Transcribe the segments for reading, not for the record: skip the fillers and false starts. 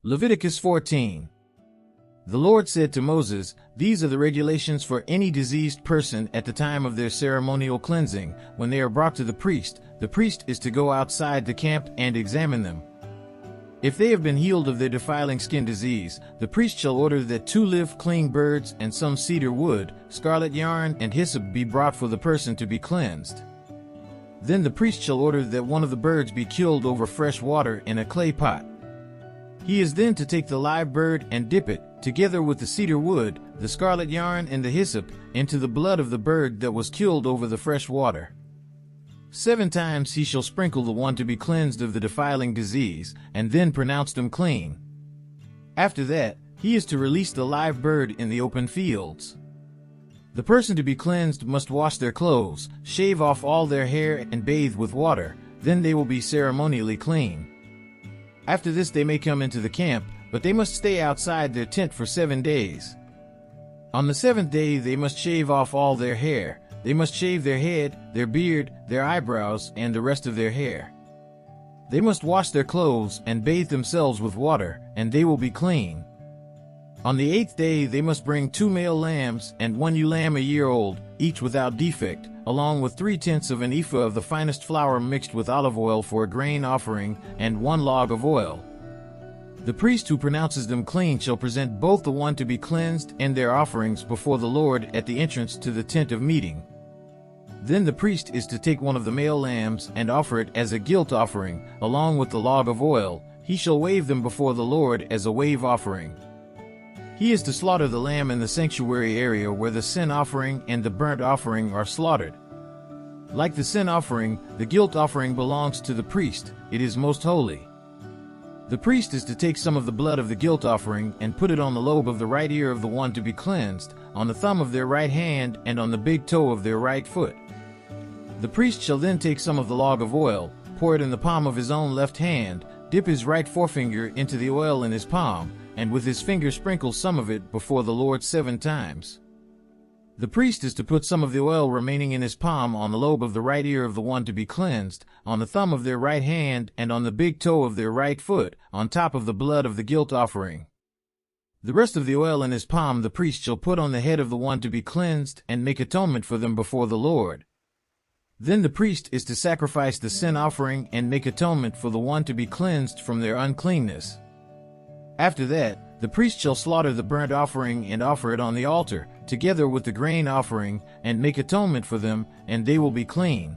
Leviticus 14. The Lord said to Moses, "These are the regulations for any diseased person at the time of their ceremonial cleansing. When they are brought to the priest is to go outside the camp and examine them. If they have been healed of their defiling skin disease, the priest shall order that 2 live clean birds and some cedar wood, scarlet yarn, and hyssop be brought for the person to be cleansed. Then the priest shall order that one of the birds be killed over fresh water in a clay pot. He is then to take the live bird and dip it, together with the cedar wood, the scarlet yarn, and the hyssop, into the blood of the bird that was killed over the fresh water. 7 times he shall sprinkle the one to be cleansed of the defiling disease, and then pronounce them clean. After that, he is to release the live bird in the open fields. The person to be cleansed must wash their clothes, shave off all their hair, and bathe with water. Then they will be ceremonially clean. After this they may come into the camp, but they must stay outside their tent for 7 days. On the 7th day they must shave off all their hair. They must shave their head, their beard, their eyebrows, and the rest of their hair. They must wash their clothes and bathe themselves with water, and they will be clean. On the 8th day they must bring 2 male lambs and 1 ewe lamb a year old, each without defect, along with 3/10 of an ephah of the finest flour mixed with olive oil for a grain offering, and 1 log of oil. The priest who pronounces them clean shall present both the one to be cleansed and their offerings before the Lord at the entrance to the tent of meeting. Then the priest is to take one of the male lambs and offer it as a guilt offering, along with the log of oil. He shall wave them before the Lord as a wave offering. He is to slaughter the lamb in the sanctuary area where the sin offering and the burnt offering are slaughtered. Like the sin offering, the guilt offering belongs to the priest. It is most holy. The priest is to take some of the blood of the guilt offering and put it on the lobe of the right ear of the one to be cleansed, on the thumb of their right hand, and on the big toe of their right foot. The priest shall then take some of the log of oil, pour it in the palm of his own left hand, dip his right forefinger into the oil in his palm, and with his finger sprinkle some of it before the Lord 7 times. The priest is to put some of the oil remaining in his palm on the lobe of the right ear of the one to be cleansed, on the thumb of their right hand, and on the big toe of their right foot, on top of the blood of the guilt offering. The rest of the oil in his palm the priest shall put on the head of the one to be cleansed and make atonement for them before the Lord. Then the priest is to sacrifice the sin offering and make atonement for the one to be cleansed from their uncleanness. After that, the priest shall slaughter the burnt offering and offer it on the altar, together with the grain offering, and make atonement for them, and they will be clean.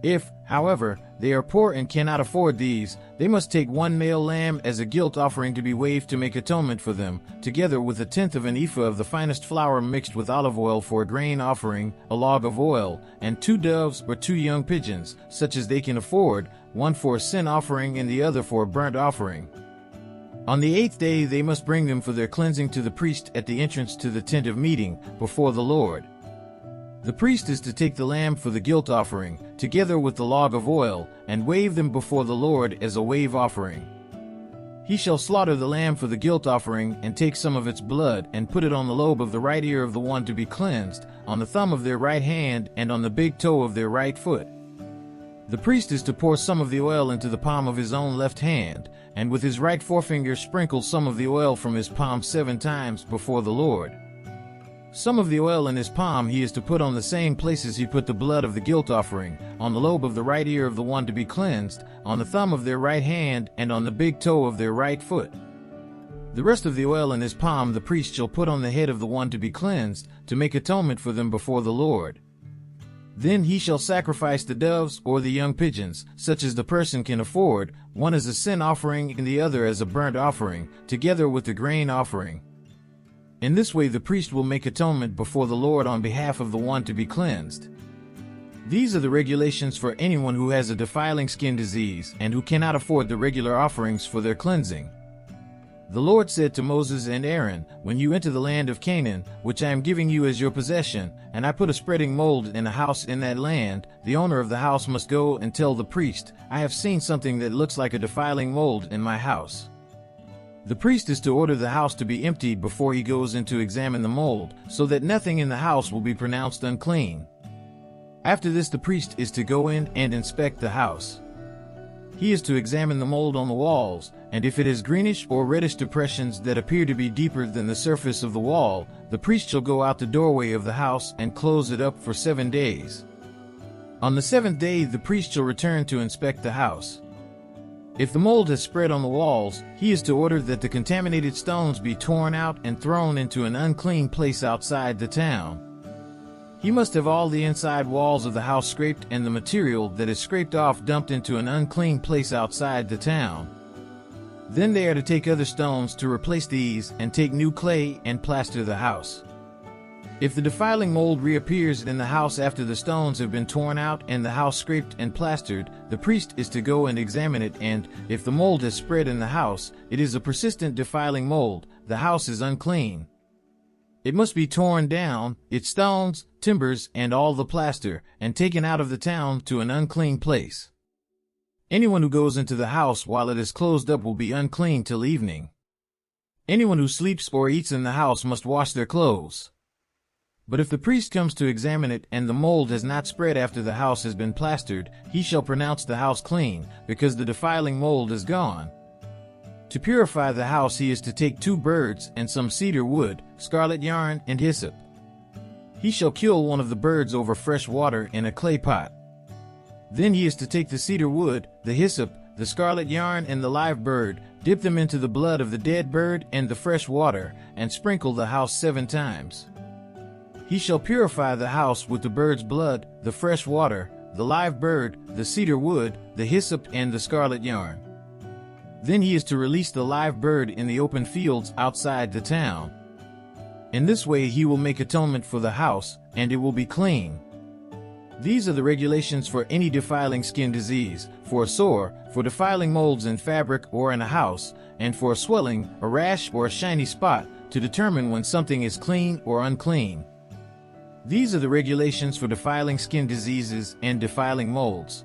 If, however, they are poor and cannot afford these, they must take 1 male lamb as a guilt offering to be waved to make atonement for them, together with 1/10 of an ephah of the finest flour mixed with olive oil for a grain offering, a log of oil, and 2 doves or 2 young pigeons, such as they can afford, one for a sin offering and the other for a burnt offering. On the 8th day they must bring them for their cleansing to the priest at the entrance to the tent of meeting, before the Lord. The priest is to take the lamb for the guilt offering, together with the log of oil, and wave them before the Lord as a wave offering. He shall slaughter the lamb for the guilt offering and take some of its blood and put it on the lobe of the right ear of the one to be cleansed, on the thumb of their right hand, and on the big toe of their right foot. The priest is to pour some of the oil into the palm of his own left hand, and with his right forefinger sprinkle some of the oil from his palm 7 times before the Lord. Some of the oil in his palm he is to put on the same places he put the blood of the guilt offering, on the lobe of the right ear of the one to be cleansed, on the thumb of their right hand, and on the big toe of their right foot. The rest of the oil in his palm the priest shall put on the head of the one to be cleansed, to make atonement for them before the Lord. Then he shall sacrifice the doves or the young pigeons, such as the person can afford, one as a sin offering and the other as a burnt offering, together with the grain offering. In this way the priest will make atonement before the Lord on behalf of the one to be cleansed. These are the regulations for anyone who has a defiling skin disease and who cannot afford the regular offerings for their cleansing. The Lord said to Moses and Aaron, "When you enter the land of Canaan, which I am giving you as your possession, and I put a spreading mold in a house in that land, the owner of the house must go and tell the priest, 'I have seen something that looks like a defiling mold in my house.' The priest is to order the house to be emptied before he goes in to examine the mold, so that nothing in the house will be pronounced unclean. After this the priest is to go in and inspect the house. he is to examine the mold on the walls, and if it has greenish or reddish depressions that appear to be deeper than the surface of the wall, the priest shall go out the doorway of the house and close it up for 7 days. On the 7th day the priest shall return to inspect the house. If the mold has spread on the walls, he is to order that the contaminated stones be torn out and thrown into an unclean place outside the town. He must have all the inside walls of the house scraped and the material that is scraped off dumped into an unclean place outside the town. Then they are to take other stones to replace these and take new clay and plaster the house. If the defiling mold reappears in the house after the stones have been torn out and the house scraped and plastered, the priest is to go and examine it, and if the mold has spread in the house, it is a persistent defiling mold, the house is unclean. It must be torn down, its stones, timbers, and all the plaster, and taken out of the town to an unclean place. Anyone who goes into the house while it is closed up will be unclean till evening. Anyone who sleeps or eats in the house must wash their clothes. But if the priest comes to examine it and the mold has not spread after the house has been plastered, he shall pronounce the house clean, because the defiling mold is gone. To purify the house he is to take 2 birds and some cedar wood, scarlet yarn, and hyssop. He shall kill one of the birds over fresh water in a clay pot. Then he is to take the cedar wood, the hyssop, the scarlet yarn, and the live bird, dip them into the blood of the dead bird and the fresh water, and sprinkle the house 7 times. He shall purify the house with the bird's blood, the fresh water, the live bird, the cedar wood, the hyssop, and the scarlet yarn. Then he is to release the live bird in the open fields outside the town. In this way he will make atonement for the house, and it will be clean. These are the regulations for any defiling skin disease, for a sore, for defiling molds in fabric or in a house, and for a swelling, a rash, or a shiny spot, to determine when something is clean or unclean. These are the regulations for defiling skin diseases and defiling molds.